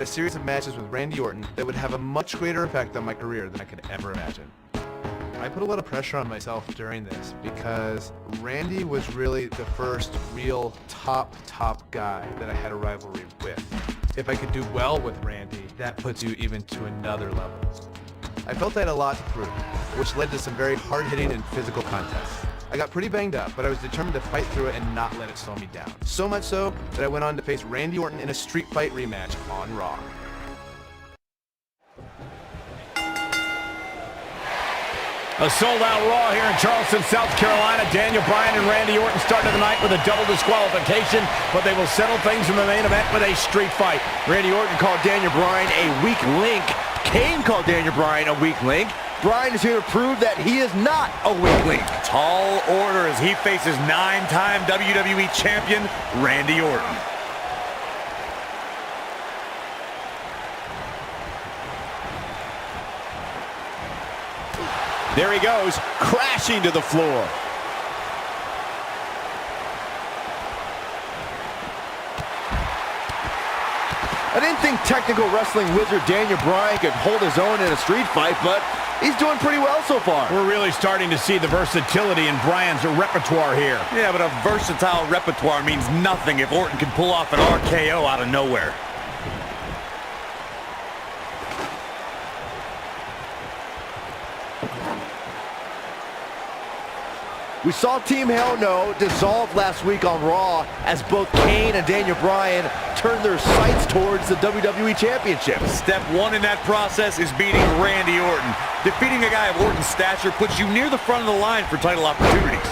a series of matches with Randy Orton that would have a much greater effect on my career than I could ever imagine. I put a lot of pressure on myself during this because Randy was really the first real top guy that I had a rivalry with. If I could do well with Randy, that puts you even to another level. I felt I had a lot to prove, which led to some very hard-hitting and physical contests. I got pretty banged up, but I was determined to fight through it and not let it slow me down. So much so that I went on to face Randy Orton in a street fight rematch on Raw. A sold-out Raw here in Charleston, South Carolina. Daniel Bryan and Randy Orton started the night with a double disqualification, but they will settle things in the main event with a street fight. Randy Orton called Daniel Bryan a weak link. Kane called Daniel Bryan a weak link. Bryan is here to prove that he is not a weak link. Tall order as he faces 9-time WWE champion Randy Orton. There he goes, crashing to the floor. I didn't think technical wrestling wizard Daniel Bryan could hold his own in a street fight, but he's doing pretty well so far. We're really starting to see the versatility in Bryan's repertoire here. Yeah, but a versatile repertoire means nothing if Orton can pull off an RKO out of nowhere. We saw Team Hell No dissolve last week on Raw as both Kane and Daniel Bryan turned their sights towards the WWE Championship. Step one in that process is beating Randy Orton. Defeating a guy of Orton's stature puts you near the front of the line for title opportunities.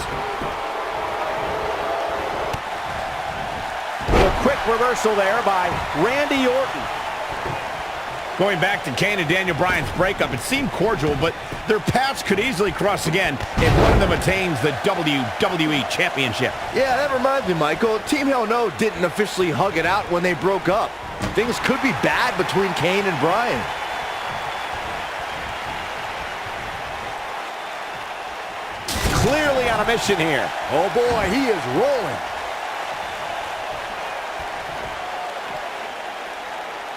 A quick reversal there by Randy Orton. Going back to Kane and Daniel Bryan's breakup, it seemed cordial, but their paths could easily cross again if one of them attains the WWE Championship. Yeah, that reminds me, Michael. Team Hell No didn't officially hug it out when they broke up. Things could be bad between Kane and Bryan. Clearly on a mission here. Oh boy, he is rolling.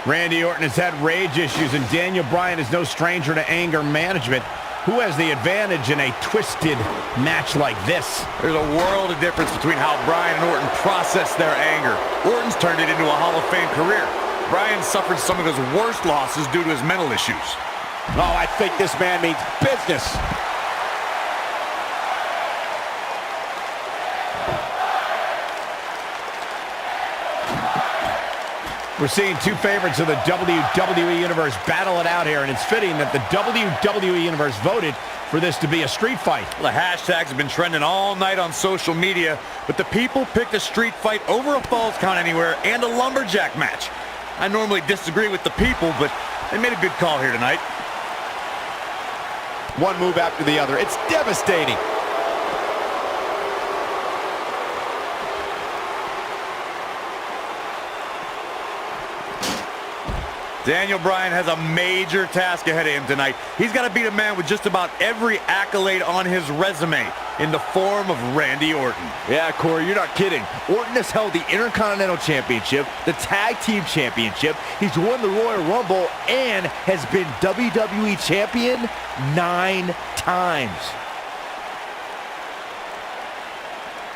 Randy Orton has had rage issues, and Daniel Bryan is no stranger to anger management. Who has the advantage in a twisted match like this? There's a world of difference between how Bryan and Orton process their anger. Orton's turned it into a Hall of Fame career. Bryan suffered some of his worst losses due to his mental issues. Oh, I think this man means business. We're seeing two favorites of the WWE Universe battle it out here, and it's fitting that the WWE Universe voted for this to be a street fight. The hashtags have been trending all night on social media, but the people picked a street fight over a Falls Count Anywhere and a lumberjack match. I normally disagree with the people, but they made a good call here tonight. One move after the other. It's devastating. Daniel Bryan has a major task ahead of him tonight. He's got to beat a man with just about every accolade on his resume in the form of Randy Orton. Yeah, Corey, you're not kidding. Orton has held the Intercontinental Championship, the Tag Team Championship, he's won the Royal Rumble, and has been WWE Champion 9 times.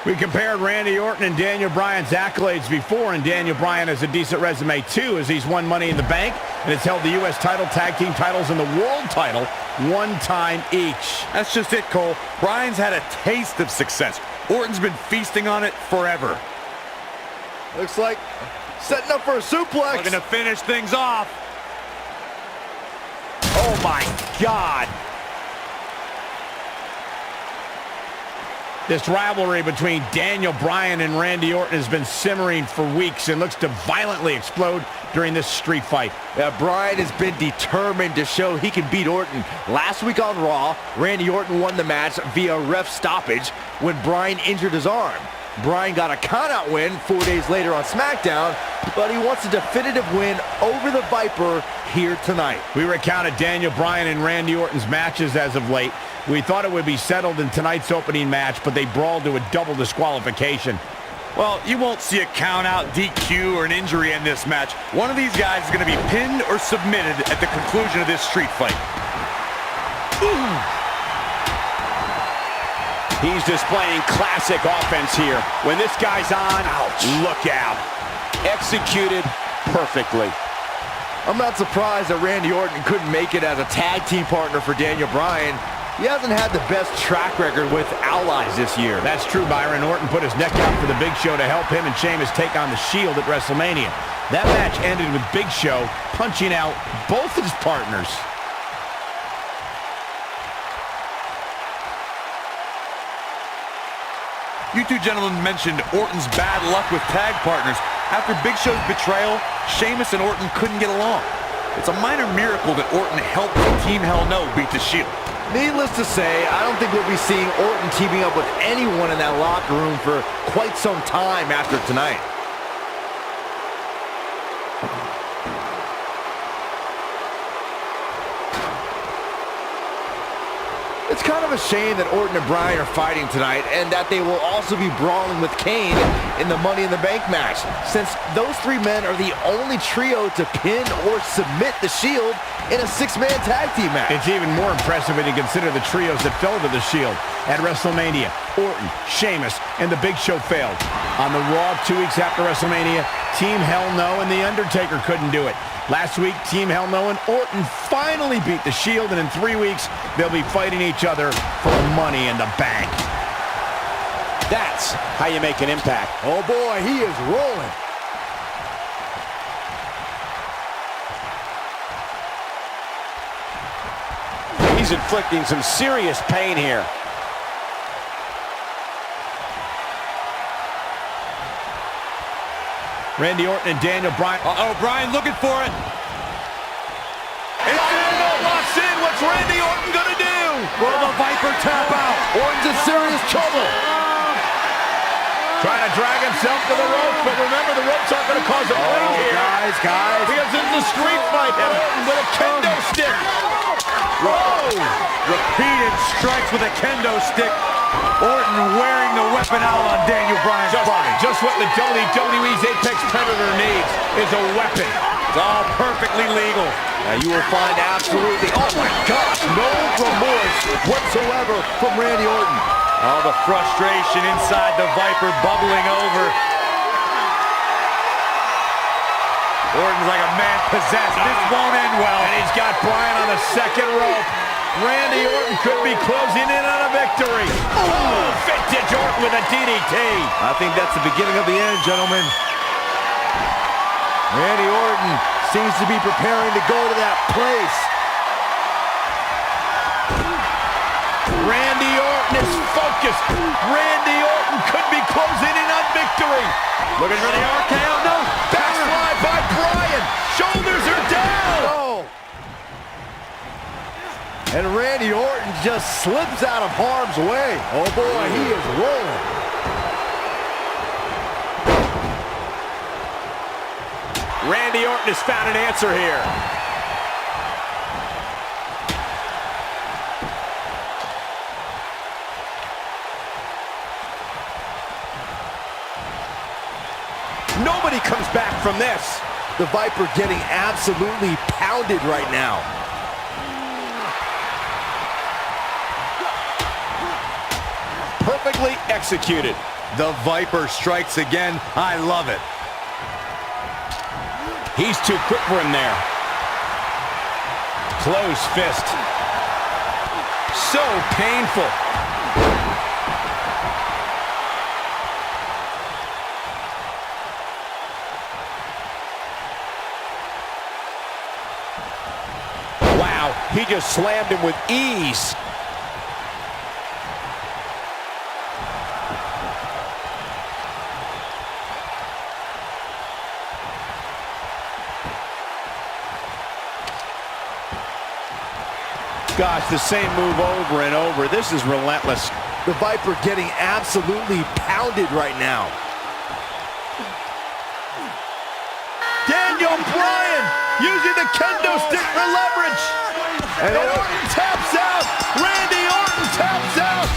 We compared Randy Orton and Daniel Bryan's accolades before, and Daniel Bryan has a decent resume too, as he's won Money in the Bank and has held the U.S. title, tag team titles, and the world title one time each. That's just it, Cole. Bryan's had a taste of success. Orton's been feasting on it forever. Looks like setting up for a suplex. Looking to finish things off. Oh my God. This rivalry between Daniel Bryan and Randy Orton has been simmering for weeks and looks to violently explode during this street fight. Yeah, Bryan has been determined to show he can beat Orton. Last week on Raw, Randy Orton won the match via ref stoppage when Bryan injured his arm. Bryan got a countout win 4 days later on SmackDown, but he wants a definitive win over the Viper here tonight. We recounted Daniel Bryan and Randy Orton's matches as of late. We thought it would be settled in tonight's opening match, but they brawled to a double disqualification. Well, you won't see a count out, DQ, or an injury in this match. One of these guys is going to be pinned or submitted at the conclusion of this street fight. He's displaying classic offense here. When this guy's on, ouch, look out. Executed perfectly. I'm not surprised that Randy Orton couldn't make it as a tag team partner for Daniel Bryan. He hasn't had the best track record with allies this year. That's true, Byron. Orton put his neck out for the Big Show to help him and Sheamus take on the Shield at WrestleMania. That match ended with Big Show punching out both his partners. You two gentlemen mentioned Orton's bad luck with tag partners. After Big Show's betrayal, Sheamus and Orton couldn't get along. It's a minor miracle that Orton helped Team Hell No beat the Shield. Needless to say, I don't think we'll be seeing Orton teaming up with anyone in that locker room for quite some time after tonight. It's kind of a shame that Orton and Bryan are fighting tonight and that they will also be brawling with Kane in the Money in the Bank match, since those three men are the only trio to pin or submit the Shield in a six-man tag team match. It's even more impressive when you consider the trios that fell to the Shield. At WrestleMania, Orton, Sheamus, and the Big Show failed. On the Raw 2 weeks after WrestleMania, Team Hell No and The Undertaker couldn't do it. Last week, Team Hell No and Orton finally beat the Shield, and in 3 weeks, they'll be fighting each other for Money in the Bank. That's how you make an impact. Oh boy, he is rolling. He's inflicting some serious pain here. Randy Orton and Daniel Bryan. Uh-oh, Bryan looking for it. Daniel locks in. What's Randy Orton gonna do? Will the Viper tap out? Orton's in serious trouble. Trying to drag himself to the ropes, but remember, the ropes aren't going to cause a ring here. Guys. Because it's a street fight, and Orton with a kendo stick. Whoa! Repeated strikes with a kendo stick. Orton wearing the weapon out on Daniel Bryan's body. Just what the WWE's Apex Predator needs is a weapon. It's all perfectly legal. Now you will find absolutely, oh my gosh, no remorse whatsoever from Randy Orton. All the frustration inside the Viper bubbling over. Orton's like a man possessed. This won't end well. And he's got Bryan on the second rope. Randy Orton could be closing in on a victory. Oh, vintage Orton with a DDT. I think that's the beginning of the end, gentlemen. Randy Orton seems to be preparing to go to that place. Randy Orton is focused. Randy Orton could be closing in on victory. Looking for the RKO. No. Backslide by Bryan. Shoulders are down. Oh. And Randy Orton just slips out of harm's way. Oh boy, he is rolling. Randy Orton has found an answer here. Nobody comes back from this. The Viper getting absolutely pounded right now. Perfectly executed. The Viper strikes again. I love it. He's too quick for him there. Closed fist. So painful. Wow, he just slammed him with ease. Gosh, the same move over and over. This is relentless. The Viper getting absolutely pounded right now. Daniel Bryan using the kendo stick for leverage. And Orton taps out. Randy Orton taps out.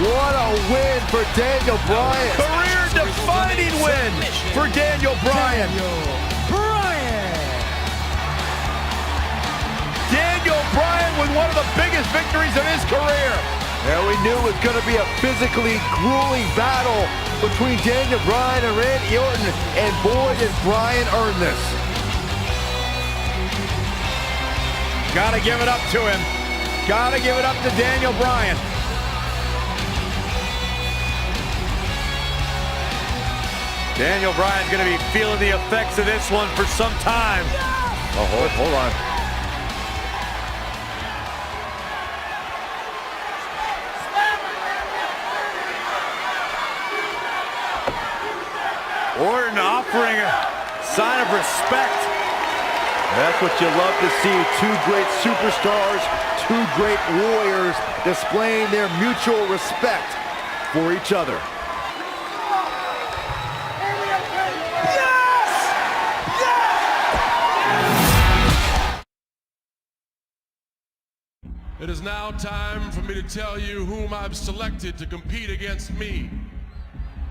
What a win for Daniel Bryan. Career-defining win for Daniel Bryan. Daniel Bryan with one of the biggest victories of his career. And we knew it was going to be a physically grueling battle between Daniel Bryan and Randy Orton, and boy, did Bryan earn this. Gotta give it up to him. Gotta give it up to Daniel Bryan. Daniel Bryan's going to be feeling the effects of this one for some time. Oh, hold on. Orton offering a sign of respect. That's what you love to see. Two great superstars, two great warriors displaying their mutual respect for each other. It is now time for me to tell you whom I've selected to compete against me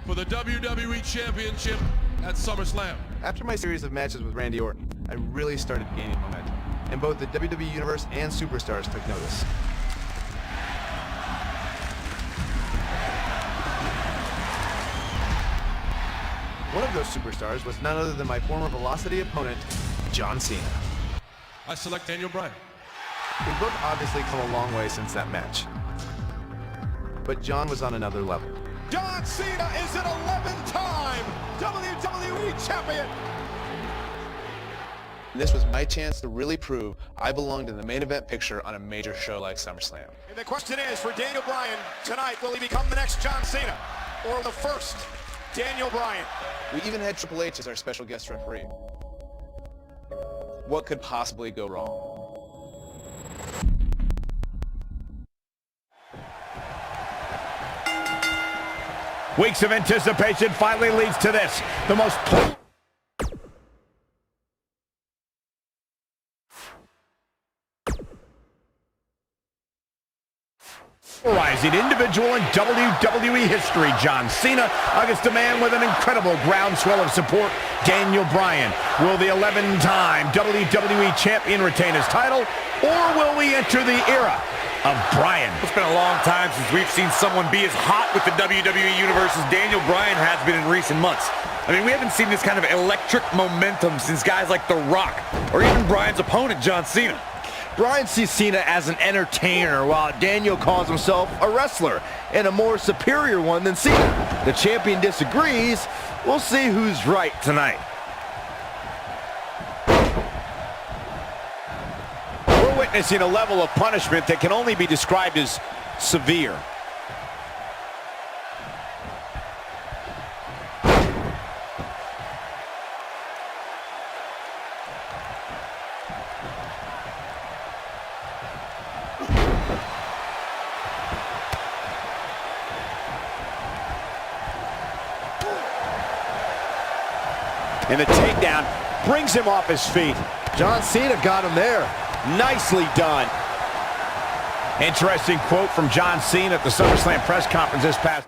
for the WWE Championship at SummerSlam. After my series of matches with Randy Orton, I really started gaining momentum, and both the WWE Universe and Superstars took notice. One of those superstars was none other than my former Velocity opponent, John Cena. I select Daniel Bryan. We've both obviously come a long way since that match, but John was on another level. John Cena is an 11-time WWE Champion. This was my chance to really prove I belonged in the main event picture on a major show like SummerSlam. And the question is, for Daniel Bryan tonight, will he become the next John Cena or the first Daniel Bryan? We even had Triple H as our special guest referee. What could possibly go wrong? Weeks of anticipation finally leads to this. The most polarizing individual in WWE history, John Cena, against a man with an incredible groundswell of support, Daniel Bryan. Will the 11-time WWE Champion retain his title, or will we enter the era of Bryan? It's been a long time since we've seen someone be as hot with the WWE Universe as Daniel Bryan has been in recent months. I mean, we haven't seen this kind of electric momentum since guys like The Rock, or even Bryan's opponent, John Cena. Bryan sees Cena as an entertainer, while Daniel calls himself a wrestler, and a more superior one than Cena. The champion disagrees. We'll see who's right tonight. We're witnessing a level of punishment that can only be described as severe. And the takedown brings him off his feet. John Cena got him there. Nicely done. Interesting quote from John Cena at the SummerSlam press conference this past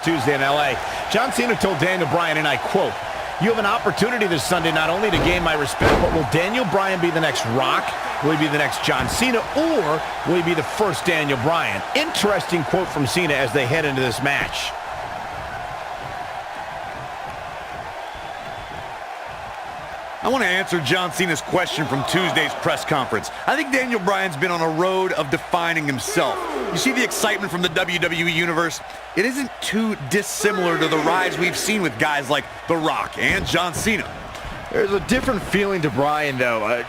Tuesday in LA. John Cena told Daniel Bryan, and I quote, "You have an opportunity this Sunday not only to gain my respect, but will Daniel Bryan be the next Rock? Will he be the next John Cena? Or will he be the first Daniel Bryan?" Interesting quote from Cena as they head into this match. I want to answer John Cena's question from Tuesday's press conference. I think Daniel Bryan's been on a road of defining himself. You see the excitement from the WWE Universe? It isn't too dissimilar to the rise we've seen with guys like The Rock and John Cena. There's a different feeling to Bryan, though.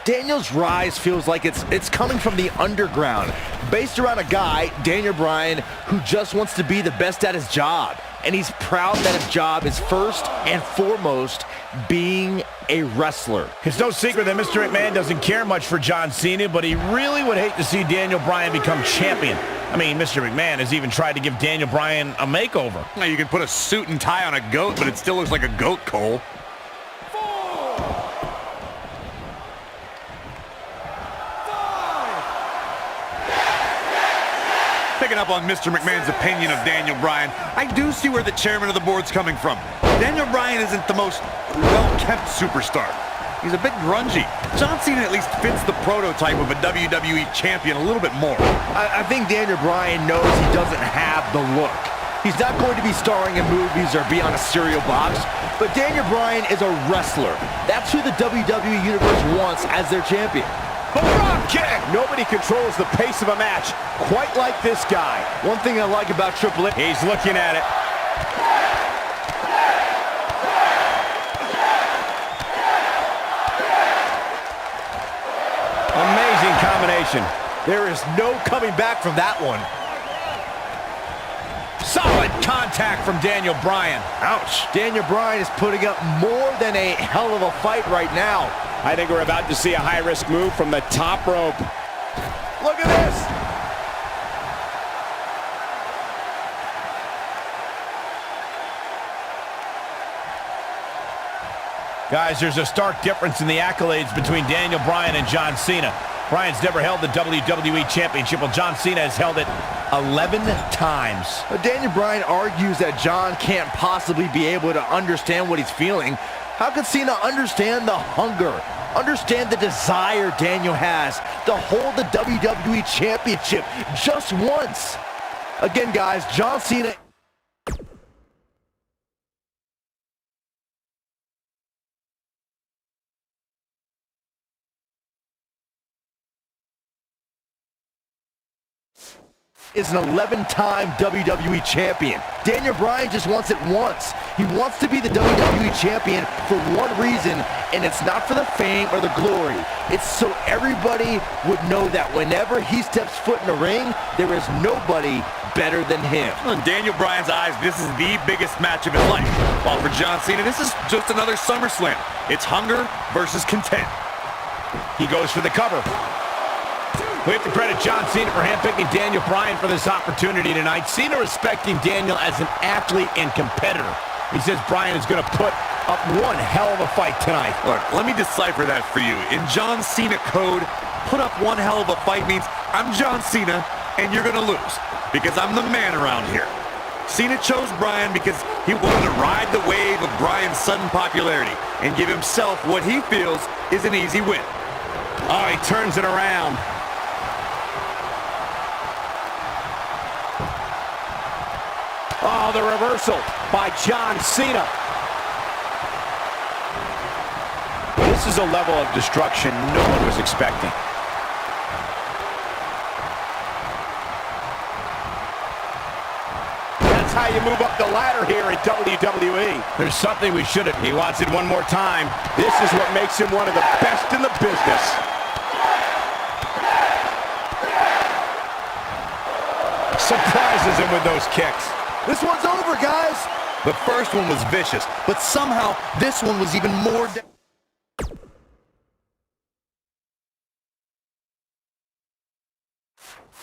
Daniel's rise feels like it's coming from the underground, based around a guy, Daniel Bryan, who just wants to be the best at his job. And he's proud that his job is first and foremost being a wrestler. It's no secret that Mr. McMahon doesn't care much for John Cena, but he really would hate to see Daniel Bryan become champion. I mean, Mr. McMahon has even tried to give Daniel Bryan a makeover. Now, you can put a suit and tie on a goat, but it still looks like a goat, Cole. up on Mr. McMahon's opinion of Daniel Bryan, I do see where the chairman of the board's coming from. Daniel Bryan isn't the most well-kept superstar. He's a bit grungy. John Cena at least fits the prototype of a WWE champion a little bit more. I think Daniel Bryan knows he doesn't have the look. He's not going to be starring in movies or be on a cereal box, but Daniel Bryan is a wrestler. That's who the WWE Universe wants as their champion. The drop kick! Nobody controls the pace of a match quite like this guy. One thing I like about Triple H, he's looking at it. Amazing combination. there is no coming back from that one. Solid contact from Daniel Bryan. Ouch. Daniel Bryan is putting up more than a hell of a fight right now. I think we're about to see a high-risk move from the top rope. Look at this. Guys, there's a stark difference in the accolades between Daniel Bryan and John Cena. Bryan's never held the WWE Championship, while John Cena has held it 11 times. Daniel Bryan argues that John can't possibly be able to understand what he's feeling. How could Cena understand the hunger, understand the desire Daniel has to hold the WWE Championship just once? Again, guys, John Cena is an 11-time WWE champion. Daniel Bryan just wants it once. He wants to be the WWE champion for one reason, and it's not for the fame or the glory. It's so everybody would know that whenever he steps foot in the ring, there is nobody better than him. In Daniel Bryan's eyes, this is the biggest match of his life. While for John Cena, this is just another SummerSlam. It's hunger versus content. He goes for the cover. We have to credit John Cena for handpicking Daniel Bryan for this opportunity tonight. Cena respecting Daniel as an athlete and competitor. He says Bryan is going to put up one hell of a fight tonight. Look, let me decipher that for you. In John Cena code, put up one hell of a fight means I'm John Cena and you're going to lose because I'm the man around here. Cena chose Bryan because he wanted to ride the wave of Bryan's sudden popularity and give himself what he feels is an easy win. Oh, he turns it around. Oh, the reversal by John Cena. This is a level of destruction no one was expecting. That's how you move up the ladder here at WWE. There's something we should have. He wants it one more time. This is what makes him one of the best in the business. Surprises him with those kicks. This one's over, guys. The first one was vicious, but somehow this one was even more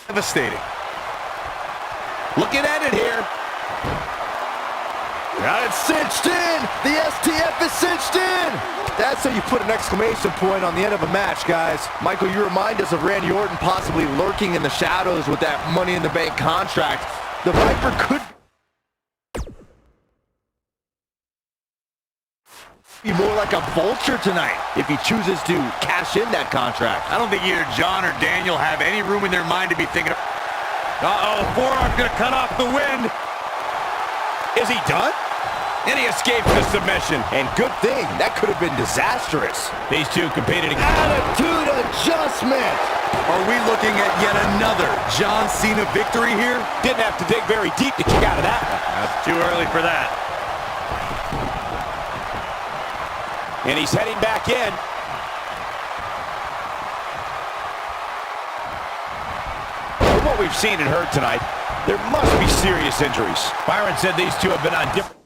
devastating. Looking at it here. Got it cinched in. The STF is cinched in. That's how you put an exclamation point on the end of a match, guys. Michael, you remind us of Randy Orton possibly lurking in the shadows with that Money in the Bank contract. The Viper could be more like a vulture tonight if he chooses to cash in that contract. I don't think either John or Daniel have any room in their mind to be thinking of... Uh-oh, the forearm's going to cut off the wind. Is he done? And he escapes the submission. And good thing, that could have been disastrous. These two competed against... Attitude adjustment! Are we looking at yet another John Cena victory here? Didn't have to dig very deep to kick out of that one. That's too early for that. And he's heading back in. From what we've seen and heard tonight, there must be serious injuries. Byron said these two have been on different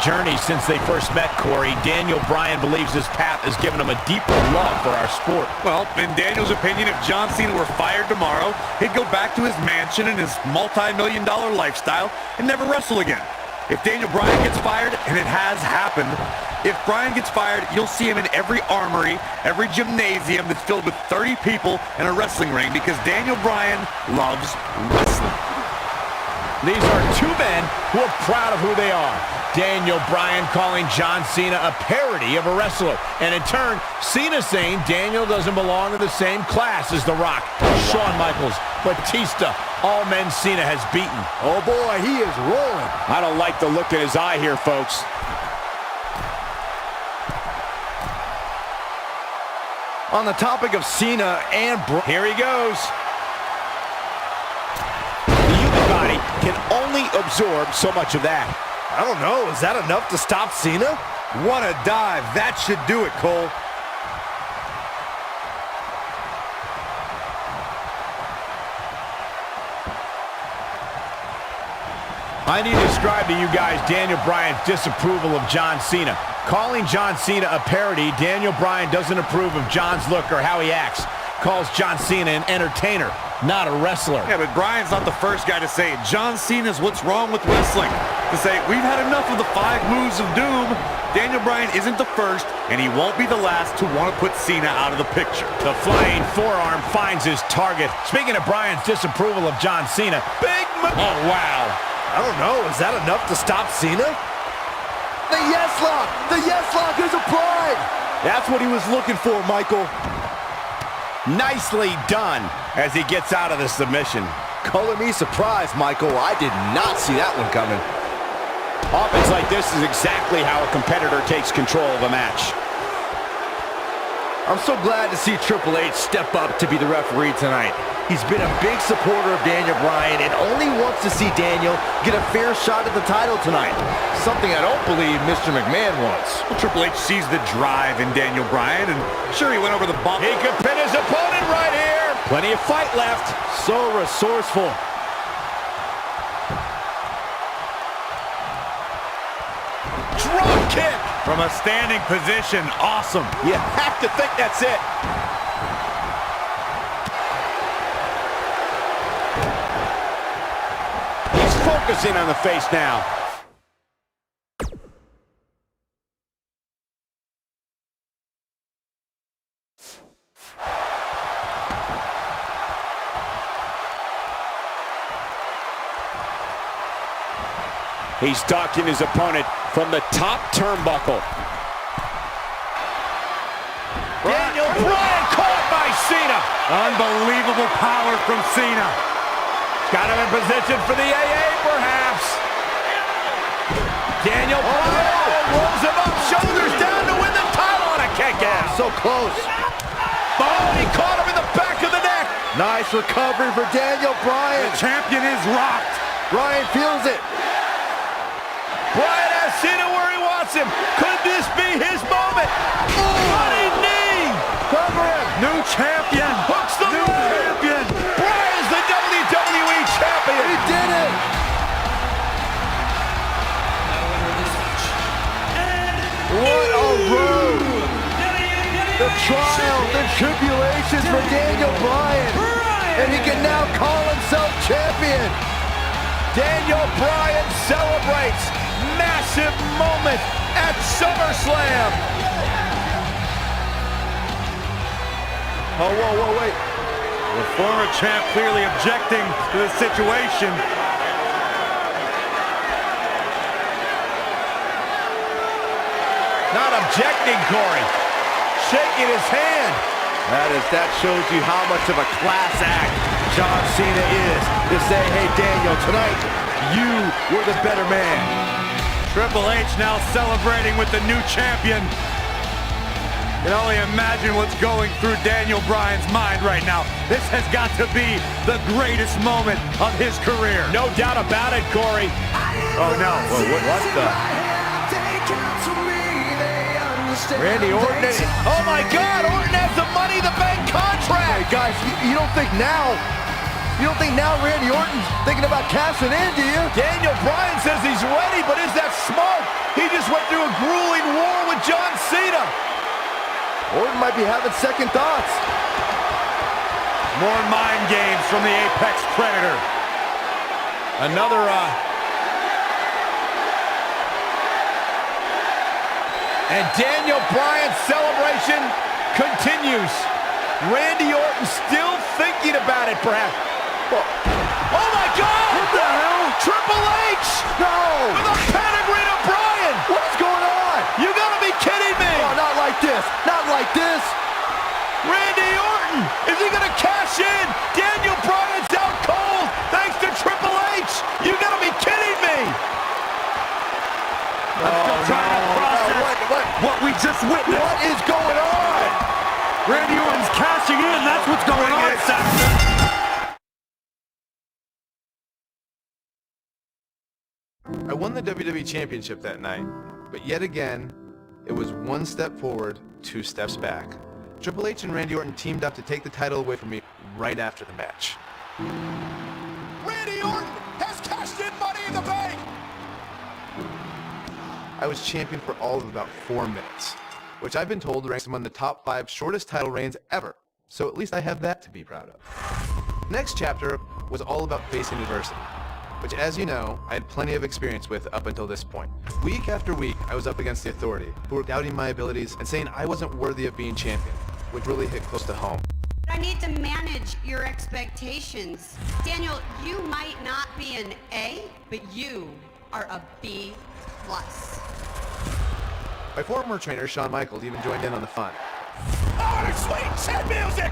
journeys since they first met, Corey. Daniel Bryan believes his path has given him a deeper love for our sport. Well, in Daniel's opinion, if John Cena were fired tomorrow, he'd go back to his mansion and his multi-million-dollar lifestyle and never wrestle again. If Daniel Bryan gets fired, and it has happened, if Bryan gets fired, you'll see him in every armory, every gymnasium that's filled with 30 people in a wrestling ring because Daniel Bryan loves wrestling. These are two men who are proud of who they are. Daniel Bryan calling John Cena a parody of a wrestler. And in turn, Cena saying Daniel doesn't belong in the same class as The Rock, Shawn Michaels, Batista, all men Cena has beaten. Oh boy, he is rolling. I don't like the look in his eye here, folks. On the topic of Cena and here he goes. The human body can only absorb so much of that. I don't know, is that enough to stop Cena? What a dive. That should do it, Cole. I need to describe to you guys Daniel Bryan's disapproval of John Cena. Calling John Cena a parody, Daniel Bryan doesn't approve of John's look or how he acts. Calls John Cena an entertainer, not a wrestler. Yeah, but Bryan's not the first guy to say it. John Cena's what's wrong with wrestling. To say, we've had enough of the 5 moves of doom. Daniel Bryan isn't the first, and he won't be the last to want to put Cena out of the picture. The flying forearm finds his target. Speaking of Bryan's disapproval of John Cena, big move. Oh, wow. I don't know, is that enough to stop Cena? The yes lock! The yes lock is applied! That's what he was looking for, Michael. Nicely done as he gets out of the submission. Color me surprised, Michael. I did not see that one coming. Offense like this is exactly how a competitor takes control of a match. I'm so glad to see Triple H step up to be the referee tonight. He's been a big supporter of Daniel Bryan and only wants to see Daniel get a fair shot at the title tonight. Something I don't believe Mr. McMahon wants. Well, Triple H sees the drive in Daniel Bryan, and sure, he went over the bump. He could pin his opponent right here. Plenty of fight left. So resourceful. Drop kick. From a standing position, awesome. You have to think that's it. He's focusing on the face now. He's stalking his opponent from the top turnbuckle. Daniel Bryan caught by Cena. Unbelievable power from Cena. Got him in position for the AA, perhaps. Daniel Bryan rolls him up, shoulders down to win the title on a kick out. So close. Oh, he caught him in the back of the neck. Nice recovery for Daniel Bryan. The champion is rocked. Bryan feels it. Bryan has Cena where he wants him. Could this be his moment? Running knee. Cover him. New champion. Hooks the New leg. champion. Bryan's the WWE champion. He did it. What a road. The trials and tribulations for Daniel Bryan. And he can now call himself champion. Daniel Bryan celebrates massive moment at SummerSlam. Oh, whoa, wait. The former champ clearly objecting to the situation. Not objecting, Corey. Shaking his hand. That shows you how much of a class act John Cena is to say, hey, Daniel, tonight you were the better man. Triple H now celebrating with the new champion. You can only imagine what's going through Daniel Bryan's mind right now. This has got to be the greatest moment of his career. No doubt about it, Corey. Oh, no. Well, what the? Randy Orton. Oh, my God. Orton has the Money in the Bank contract. Hey, guys, you don't think now Randy Orton's thinking about cashing in, do you? Daniel Bryan says he's ready, but is that smoke? He just went through a grueling war with John Cena. Orton might be having second thoughts. More mind games from the Apex Predator. Another And Daniel Bryan's celebration continues. Randy Orton still thinking about it, perhaps. Oh my God! What the hell? Triple H! No! With a pedigree to Bryan! What's going on? You gotta be kidding me! Oh, not like this! Not like this! Randy Orton! Is he gonna cash in? Daniel Bryan's out cold thanks to Triple H! You gotta be kidding me! I'm still trying to process what we just witnessed. What is going on? Randy Orton's cashing in. That's what's going on, Saxton. I won the WWE Championship that night, but yet again, it was one step forward, 2 steps back. Triple H and Randy Orton teamed up to take the title away from me right after the match. Randy Orton has cashed in Money in the Bank. I was champion for all of about 4 minutes, which I've been told ranks among the top 5 shortest title reigns ever, so at least I have that to be proud of. Next chapter was all about facing adversity, which, as you know, I had plenty of experience with up until this point. Week after week, I was up against the Authority, who were doubting my abilities and saying I wasn't worthy of being champion, which really hit close to home. I need to manage your expectations. Daniel, you might not be an A, but you are a B+. My former trainer, Shawn Michaels, even joined in on the fun. Oh, sweet chin music.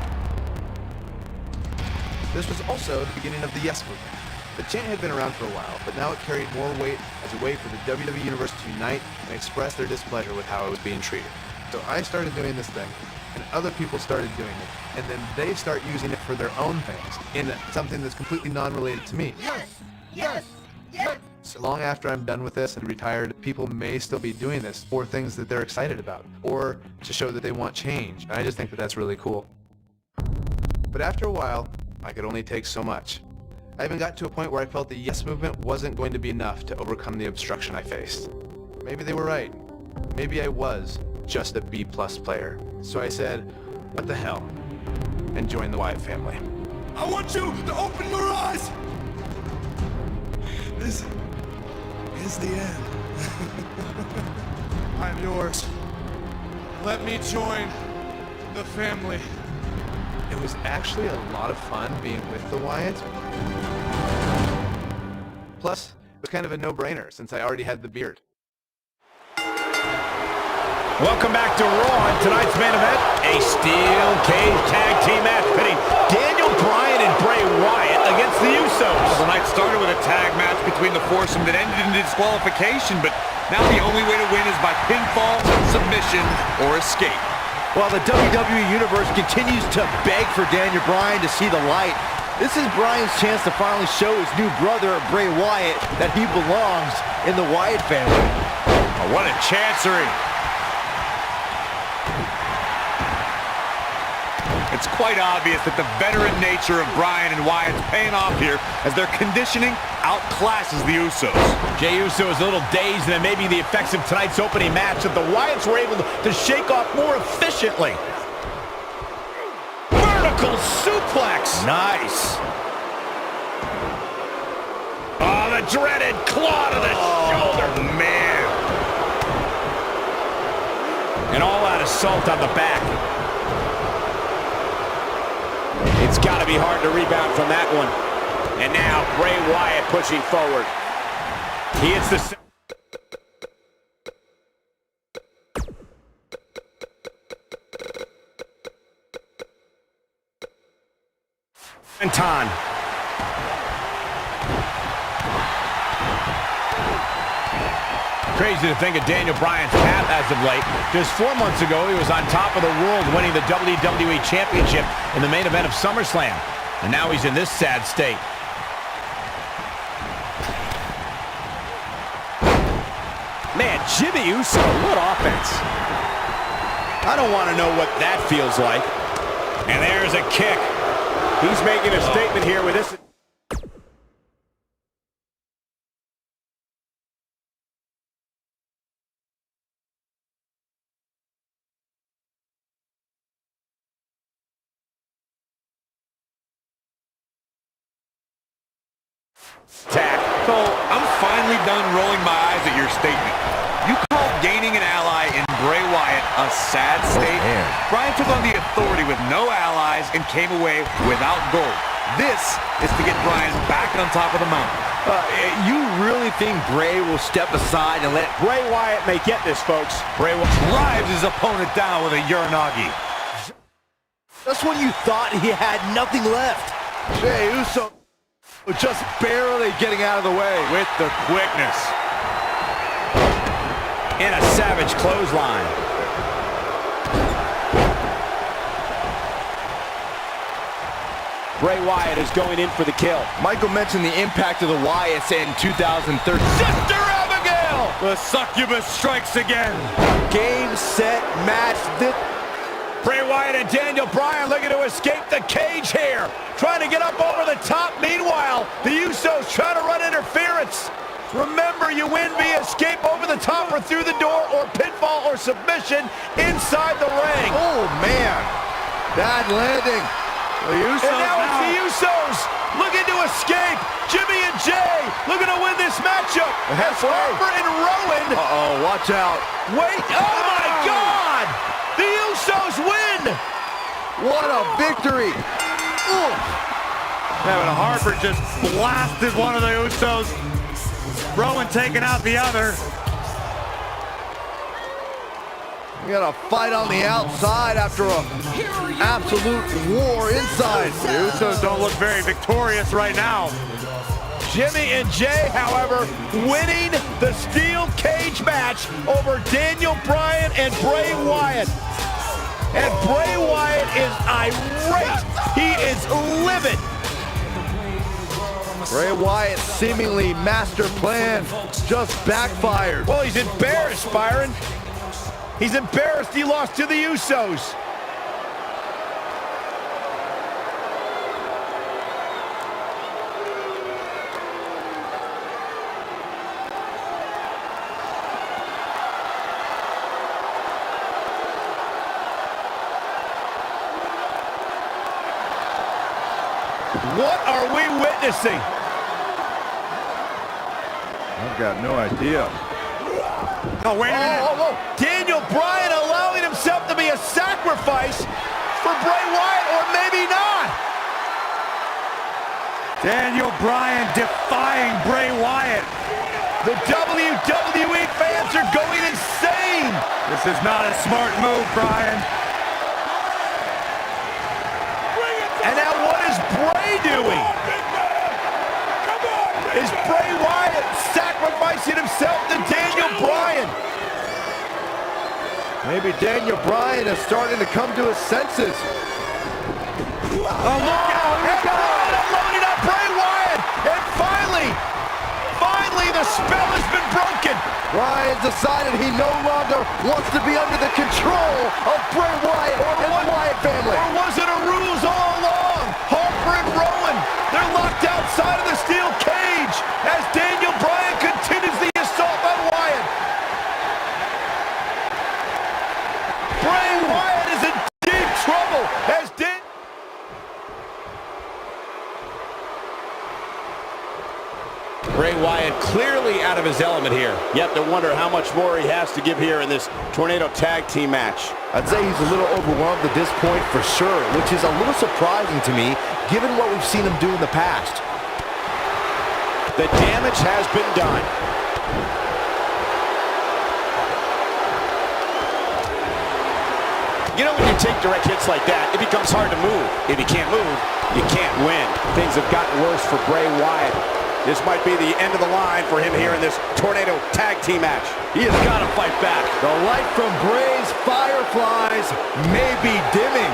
This was also the beginning of the Yes Movement. The chant had been around for a while, but now it carried more weight as a way for the WWE Universe to unite and express their displeasure with how it was being treated. So I started doing this thing, and other people started doing it, and then they start using it for their own things, in something that's completely non-related to me. Yes! Yes! Yes! So long after I'm done with this and retired, people may still be doing this for things that they're excited about, or to show that they want change, and I just think that that's really cool. But after a while, I could only take so much. I even got to a point where I felt the Yes Movement wasn't going to be enough to overcome the obstruction I faced. Maybe they were right. Maybe I was just a B+ player. So I said, what the hell, and joined the Wyatt family. I want you to open your eyes. This is the end. I'm yours. Let me join the family. It was actually a lot of fun being with the Wyatts. Plus, it was kind of a no-brainer since I already had the beard. Welcome back to Raw, and tonight's main event, a steel cage tag team match pitting Daniel Bryan and Bray Wyatt against the Usos. The night started with a tag match between the foursome that ended in disqualification, but now the only way to win is by pinfall, submission, or escape. While the WWE Universe continues to beg for Daniel Bryan to see the light, this is Bryan's chance to finally show his new brother, Bray Wyatt, that he belongs in the Wyatt family. Oh, what a chancery. It's quite obvious that the veteran nature of Bryan and Wyatt's paying off here as their conditioning outclasses the Usos. Jey Uso is a little dazed, and it may be the effects of tonight's opening match that the Wyatts were able to shake off more efficiently. Vertical suplex. Nice. Oh, the dreaded claw to the shoulder. Man. An all-out assault on the back. It's got to be hard to rebound from that one. And now Bray Wyatt pushing forward. He hits the... Anton. Crazy to think of Daniel Bryan's path as of late. Just 4 months ago, he was on top of the world, winning the WWE Championship in the main event of SummerSlam. And now he's in this sad state. Man, Jimmy Uso, what offense. I don't want to know what that feels like. And there's a kick. He's making a statement here with this. Tag. So I'm finally done rolling my eyes at your statement. You call gaining an ally in Bray Wyatt a sad state. man. Bryan took on the authority with no allies and came away without gold. This is to get Bryan back on top of the mountain. You really think Bray will step aside and let... Bray Wyatt may get this, folks. Bray Wyatt drives his opponent down with a Uranagi. Just when you thought he had nothing left. Jey Uso just barely getting out of the way. With the quickness. In a savage clothesline. Bray Wyatt is going in for the kill. Michael mentioned the impact of the Wyatts in 2013. Sister Abigail! The succubus strikes again. Game, set, match. Bray Wyatt and Daniel Bryan looking to escape the cage here. Trying to get up over the top. Meanwhile, the Usos trying to run interference. Remember, you win via escape over the top or through the door or pinfall or submission inside the ring. Oh, man. Bad landing. The Usos And now it's the Usos looking to escape. Jimmy and Jey looking to win this matchup. As Harper and Rowan. Uh-oh, watch out. Wait, oh my God! The Usos win! What a victory. Kevin Harper just blasted one of the Usos. Rowan taking out the other. We got a fight on the outside after a absolute war inside. The Usos don't look very victorious right now. Jimmy and Jey, however, winning the steel cage match over Daniel Bryan and Bray Wyatt. And Bray Wyatt is irate. He is livid. Bray Wyatt's seemingly master plan just backfired. Well, he's embarrassed, Byron. He's embarrassed he lost to the Usos. What are we witnessing? I've got no idea. Oh, wait a minute. Daniel Bryan allowing himself to be a sacrifice for Bray Wyatt, or maybe not. Daniel Bryan defying Bray Wyatt. The WWE fans are going insane. This is not a smart move, Bryan. And now what is Bray doing? Is Bray Wyatt sacrificing himself to Daniel Bryan? Maybe Daniel Bryan is starting to come to his senses. Oh, look out! And Bryan unloading on Bray Wyatt! And finally, the spell has been broken! Bryan decided he no longer wants to be under the control of Bray Wyatt and the Wyatt family. Or was it a ruse all along? Harper and Rowan, they're locked outside of the steel cage as Daniel Bryan continues the assault on Wyatt. Bray Wyatt is in deep trouble as Bray Wyatt clearly out of his element here. You have to wonder how much more he has to give here in this Tornado Tag Team match. I'd say he's a little overwhelmed at this point for sure, which is a little surprising to me, given what we've seen him do in the past. The damage has been done. You know, when you take direct hits like that, it becomes hard to move. If you can't move, you can't win. Things have gotten worse for Bray Wyatt. This might be the end of the line for him here in this Tornado Tag Team match. He has got to fight back. The light from Bray's fireflies may be dimming.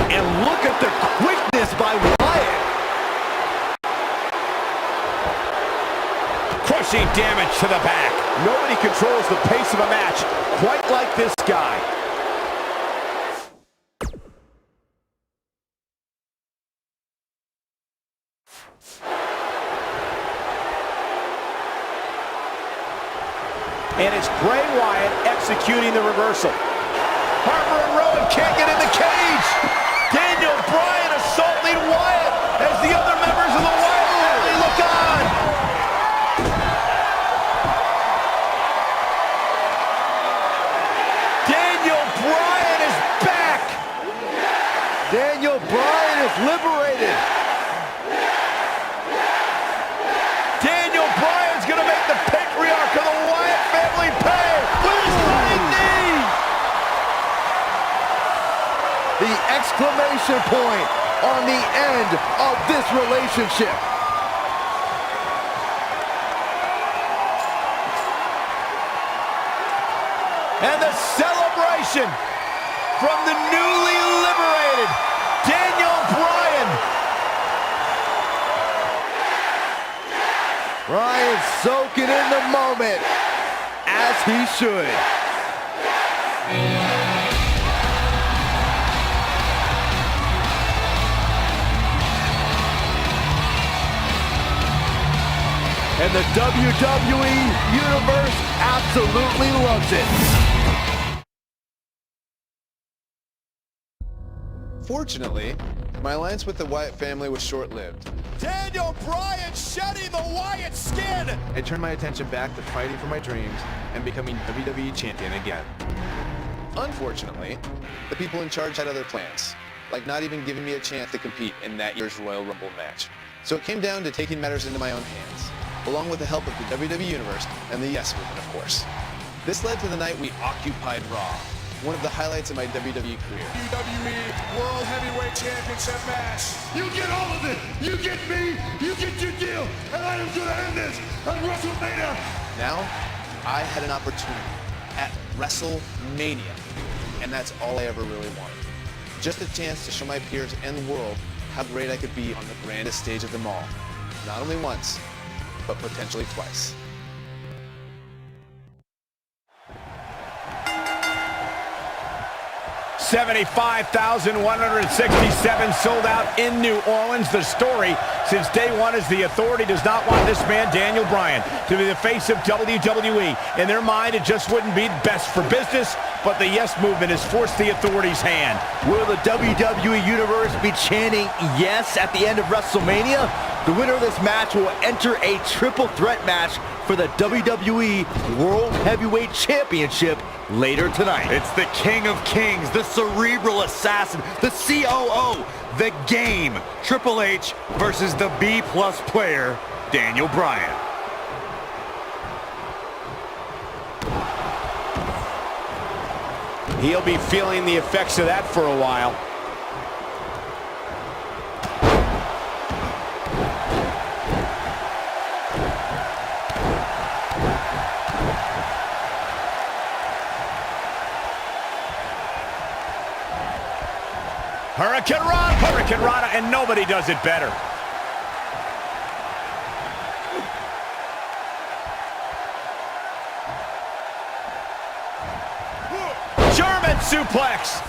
And look at the quickness by Wyatt. Crushing damage to the back. Nobody controls the pace of a match quite like this guy. And it's Bray Wyatt executing the reversal. Harper and Rowan can't get in the cage. Daniel Bryan assaulting Wyatt as the other member liberated. Daniel Bryan's going to make the patriarch of the Wyatt family pay with his running knee. The exclamation point on the end of this relationship. And the celebration from the newly liberated Daniel Bryan. Bryan soaking in the moment, as he should. And the WWE Universe absolutely loves it. Fortunately, my alliance with the Wyatt family was short-lived. Daniel Bryan shedding the Wyatt skin. I turned my attention back to fighting for my dreams and becoming WWE champion again. Unfortunately, the people in charge had other plans, like not even giving me a chance to compete in that year's Royal Rumble match. So it came down to taking matters into my own hands, along with the help of the WWE Universe and the Yes Movement, of course. This led to the night we occupied Raw, one of the highlights of my WWE career. WWE World Heavyweight Championship match. You get all of it. You get me. You get your deal. And I am going to end this on WrestleMania. Now, I had an opportunity at WrestleMania, and that's all I ever really wanted. Just a chance to show my peers and the world how great I could be on the grandest stage of them all. Not only once, but potentially twice. $75,167 sold out in New Orleans. The story since day one is the Authority does not want this man, Daniel Bryan, to be the face of WWE. In their mind, it just wouldn't be best for business, but the Yes Movement has forced the Authority's hand. Will the WWE Universe be chanting yes at the end of WrestleMania? The winner of this match will enter a triple threat match for the WWE World Heavyweight Championship later tonight. It's the King of Kings, the cerebral assassin, the COO, the game. Triple H versus the B-plus player, Daniel Bryan. He'll be feeling the effects of that for a while. Hurricane Rana, and nobody does it better. German suplex.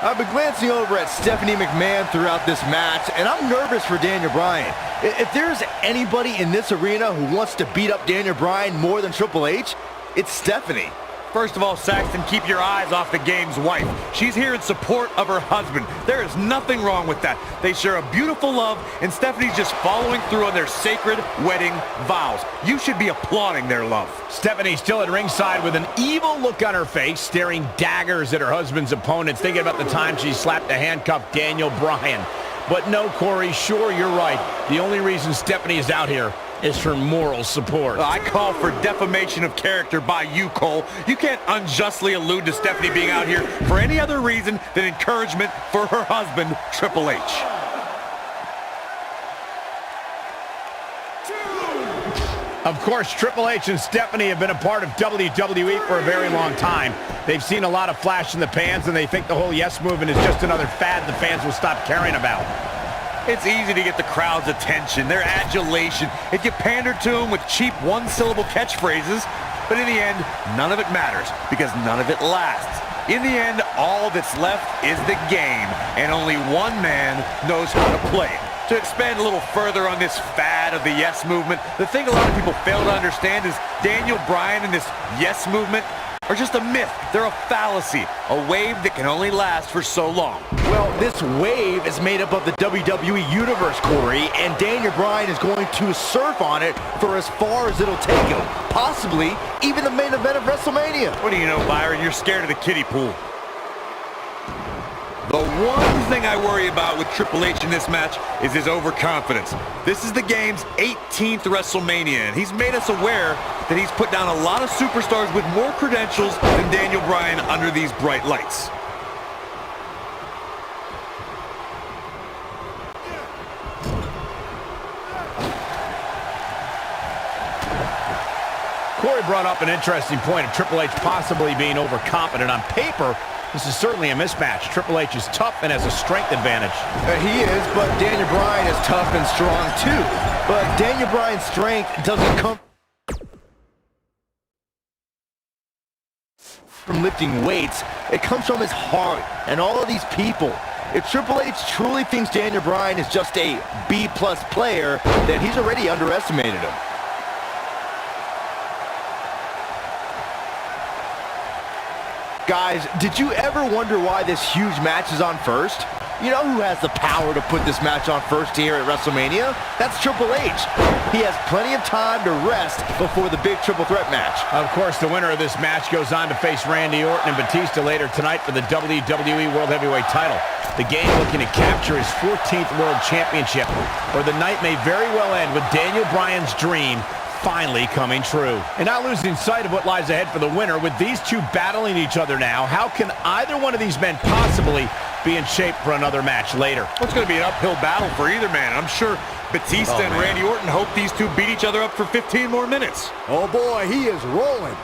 I've been glancing over at Stephanie McMahon throughout this match, and I'm nervous for Daniel Bryan. If there's anybody in this arena who wants to beat up Daniel Bryan more than Triple H, it's Stephanie. First of all, Saxton, keep your eyes off the game's wife. She's here in support of her husband. There is nothing wrong with that. They share a beautiful love, and Stephanie's just following through on their sacred wedding vows. You should be applauding their love. Stephanie still at ringside with an evil look on her face, staring daggers at her husband's opponents, thinking about the time she slapped a handcuffed Daniel Bryan. But no, Corey, sure, you're right. The only reason Stephanie is out here is for moral support. I call for defamation of character by you, Cole. You can't unjustly allude to Stephanie being out here for any other reason than encouragement for her husband, Triple H. Of course, Triple H and Stephanie have been a part of WWE for a very long time. They've seen a lot of flash in the pans, and they think the whole Yes Movement is just another fad the fans will stop caring about. It's easy to get the crowd's attention, their adulation, if you pander to them with cheap one-syllable catchphrases. But in the end, none of it matters, because none of it lasts. In the end, all that's left is the game, and only one man knows how to play it. To expand a little further on this fad of the Yes Movement, the thing a lot of people fail to understand is Daniel Bryan and this Yes Movement, are just a myth. They're a fallacy, a wave that can only last for so long. Well, this wave is made up of the WWE Universe, Corey, and Daniel Bryan is going to surf on it for as far as it'll take him. Possibly even the main event of WrestleMania. What do you know, Byron? You're scared of the kiddie pool. The one thing I worry about with Triple H in this match is his overconfidence. This is the game's 18th WrestleMania, and he's made us aware that he's put down a lot of superstars with more credentials than Daniel Bryan under these bright lights. Corey brought up an interesting point of Triple H possibly being overconfident. On paper, this is certainly a mismatch. Triple H is tough and has a strength advantage. He is, but Daniel Bryan is tough and strong too. But Daniel Bryan's strength doesn't come from lifting weights. It comes from his heart and all of these people. If Triple H truly thinks Daniel Bryan is just a B-plus player, then he's already underestimated him. Guys, did you ever wonder why this huge match is on first? You know who has the power to put this match on first here at WrestleMania? That's Triple H. He has plenty of time to rest before the big triple threat match. Of course, the winner of this match goes on to face Randy Orton and Batista later tonight for the WWE World Heavyweight title. The game looking to capture his 14th World Championship, or the night may very well end with Daniel Bryan's dream finally coming true. And not losing sight of what lies ahead for the winner, with these two battling each other now, how can either one of these men possibly be in shape for another match later? Well, it's going to be an uphill battle for either man. I'm sure Batista and Randy Orton hope these two beat each other up for 15 more minutes. Oh boy, he is rolling.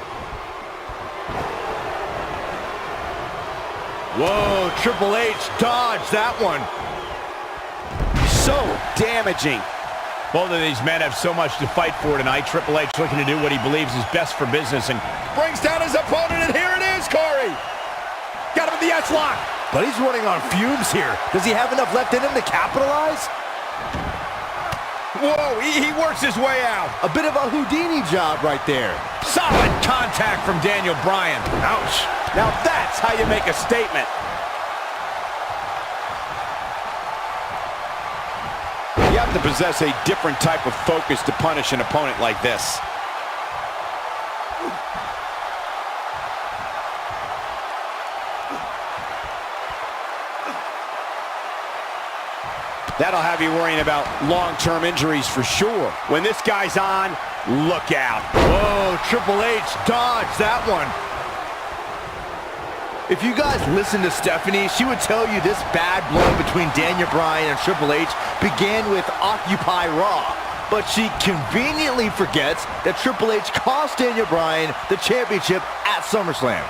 Whoa, Triple H dodged that one. So damaging. Both of these men have so much to fight for tonight. Triple H looking to do what he believes is best for business and brings down his opponent, and here it is, Corey. Got him in the S-lock. But he's running on fumes here. Does he have enough left in him to capitalize? Whoa, he works his way out. A bit of a Houdini job right there. Solid contact from Daniel Bryan. Ouch. Now that's how you make a statement. You have to possess a different type of focus to punish an opponent like this. That'll have you worrying about long-term injuries for sure. When this guy's on, look out. Whoa, Triple H dodged that one. If you guys listen to Stephanie, she would tell you this bad blood between Daniel Bryan and Triple H began with Occupy Raw. But she conveniently forgets that Triple H cost Daniel Bryan the championship at SummerSlam.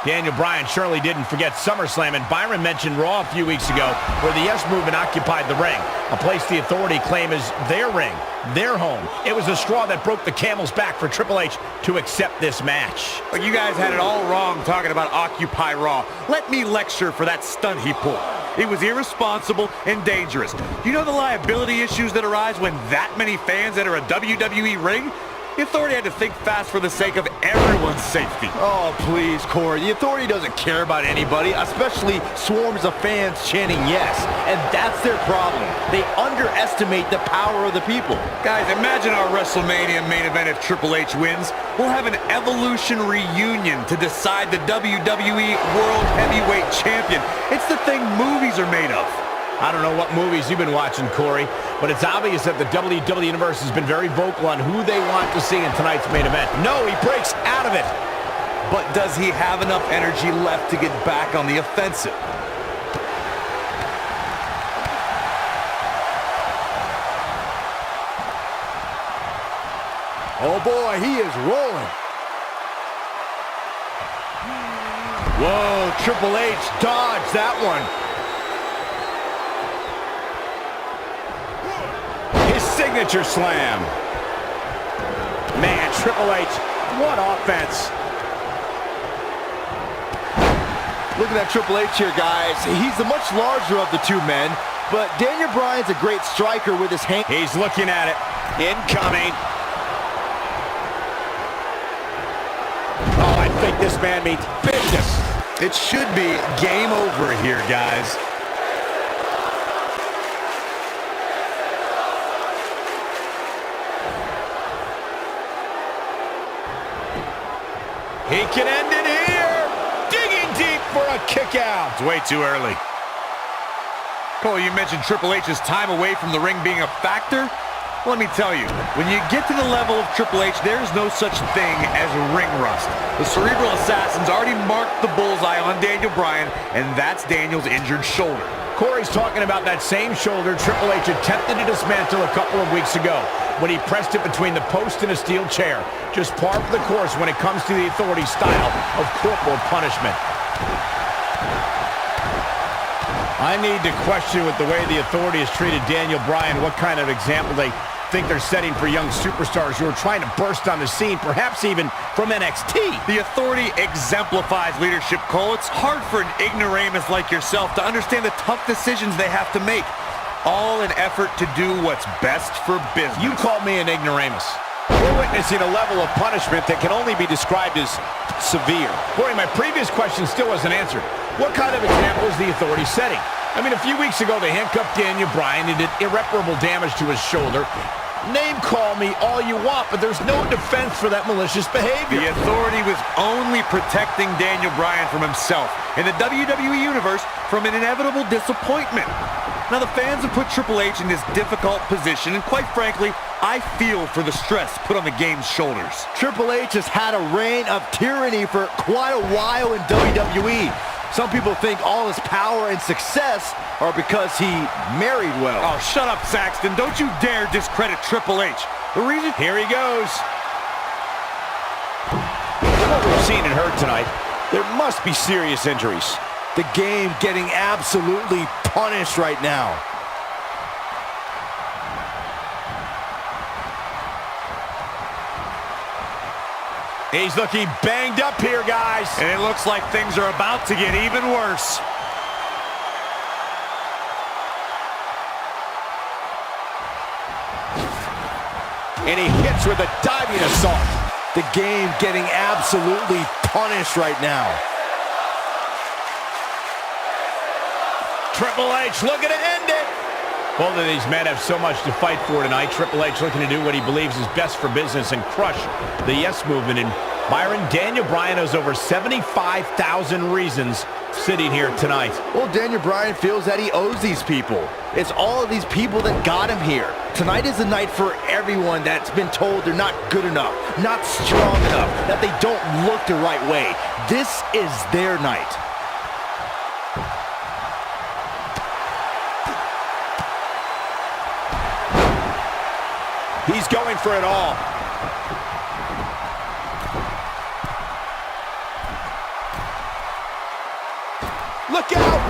Daniel Bryan surely didn't forget SummerSlam, and Byron mentioned Raw a few weeks ago where the Yes Movement occupied the ring, a place the Authority claim is their ring, their home. It was the straw that broke the camel's back for Triple H to accept this match. But you guys had it all wrong talking about Occupy Raw. Let me lecture for that stunt he pulled. It was irresponsible and dangerous. You know the liability issues that arise when that many fans enter a WWE ring? The Authority had to think fast for the sake of everyone's safety. Oh, please, Corey. The Authority doesn't care about anybody, especially swarms of fans chanting yes. And that's their problem. They underestimate the power of the people. Guys, imagine our WrestleMania main event if Triple H wins. We'll have an Evolution reunion to decide the WWE World Heavyweight Champion. It's the thing movies are made of. I don't know what movies you've been watching, Corey, but it's obvious that the WWE Universe has been very vocal on who they want to see in tonight's main event. No, he breaks out of it. But does he have enough energy left to get back on the offensive? Oh boy, he is rolling. Whoa, Triple H dodged that one. Signature slam. Man, Triple H, what offense. Look at that Triple H here, guys. He's the much larger of the two men, but Daniel Bryan's a great striker with his hand. He's looking at it. Incoming. Oh, I think this man means business. It should be game over here, guys. He can end it here. Digging deep for a kick out. It's way too early. Cole, you mentioned Triple H's time away from the ring being a factor. Let me tell you, when you get to the level of Triple H, there's no such thing as ring rust. The Cerebral Assassin's already marked the bullseye on Daniel Bryan, and that's Daniel's injured shoulder. Corey's talking about that same shoulder Triple H attempted to dismantle a couple of weeks ago when he pressed it between the post and a steel chair. Just par for the course when it comes to the Authority's style of corporal punishment. I need to question with the way the Authority has treated Daniel Bryan what kind of example they think they're setting for young superstars who are trying to burst on the scene, perhaps even from NXT. The Authority exemplifies leadership, Cole. It's hard for an ignoramus like yourself to understand the tough decisions they have to make, all in effort to do what's best for business. You called me an ignoramus. We're witnessing a level of punishment that can only be described as severe. Corey, my previous question still wasn't answered. What kind of example is the Authority setting? I mean, a few weeks ago, they handcuffed Daniel Bryan and did irreparable damage to his shoulder. Name call me all you want, but there's no defense for that malicious behavior. The Authority was only protecting Daniel Bryan from himself, and the WWE Universe from an inevitable disappointment. Now, the fans have put Triple H in this difficult position, and quite frankly, I feel for the stress put on the game's shoulders. Triple H has had a reign of tyranny for quite a while in WWE. Some people think all his power and success are because he married well. Oh, shut up, Saxton. Don't you dare discredit Triple H. The reason... Here he goes. What we've seen and heard tonight, there must be serious injuries. The game getting absolutely punished right now. He's looking banged up here, guys. And it looks like things are about to get even worse. And he hits with a diving assault. The game getting absolutely punished right now. Triple H looking to end it. Both of these men have so much to fight for tonight. Triple H looking to do what he believes is best for business and crush the yes movement. And Byron, Daniel Bryan has over 75,000 reasons sitting here tonight. Well, Daniel Bryan feels that he owes these people. It's all of these people that got him here. Tonight is a night for everyone that's been told they're not good enough, not strong enough, that they don't look the right way. This is their night. He's going for it all. Look out!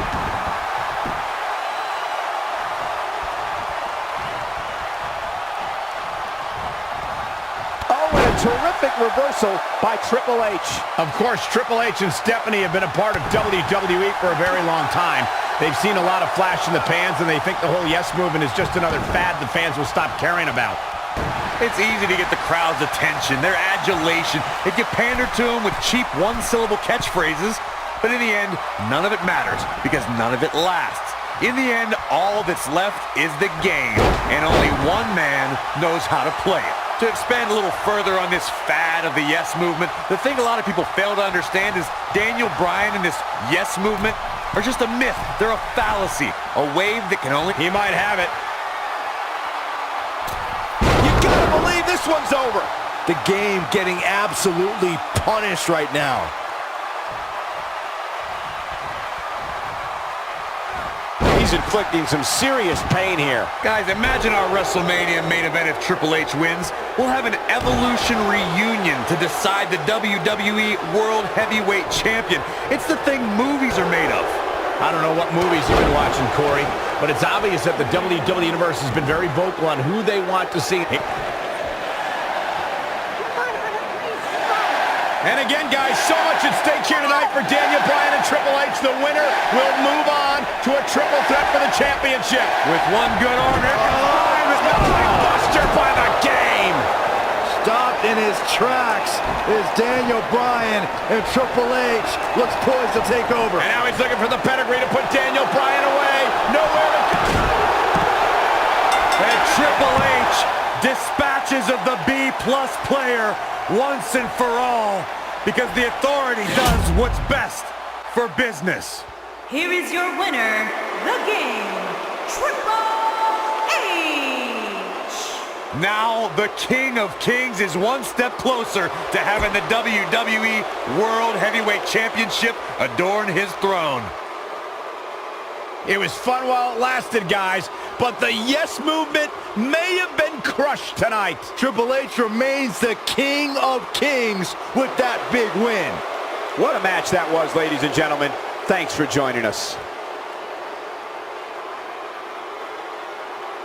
Oh, and a terrific reversal by Triple H. Of course, Triple H and Stephanie have been a part of WWE for a very long time. They've seen a lot of flash in the pans, and they think the whole yes movement is just another fad the fans will stop caring about. It's easy to get the crowd's attention, their adulation. It can pander to them with cheap one-syllable catchphrases, but in the end, none of it matters because none of it lasts. In the end, all that's left is the game, and only one man knows how to play it. To expand a little further on this fad of the yes movement, the thing a lot of people fail to understand is Daniel Bryan and this yes movement are just a myth. They're a fallacy, a wave that can only... He might have it. You gotta believe this one's over. The game getting absolutely punished right now. He's inflicting some serious pain here. Guys, imagine our WrestleMania main event if Triple H wins. We'll have an Evolution reunion to decide the WWE World Heavyweight Champion. It's the thing movies are made of. I don't know what movies you've been watching, Corey, but it's obvious that the WWE Universe has been very vocal on who they want to see. And again, guys, so much at stake here tonight for Daniel Bryan and Triple H. The winner will move on to a triple threat for the championship. With one good arm, here comes Buster by the game. stopped in his tracks is Daniel Bryan, and Triple H looks poised to take over. And now he's looking for the pedigree to put Daniel Bryan away. Nowhere to go. And Triple H dispatches of the B-plus player once and for all, because the Authority does what's best for business. Here is your winner, the game, Triple H. Now the King of Kings is one step closer to having the WWE World Heavyweight Championship adorn his throne. It was fun while it lasted, guys, but the yes movement may have been crushed tonight. Triple H remains the King of Kings with that big win. What a match that was, ladies and gentlemen. Thanks for joining us.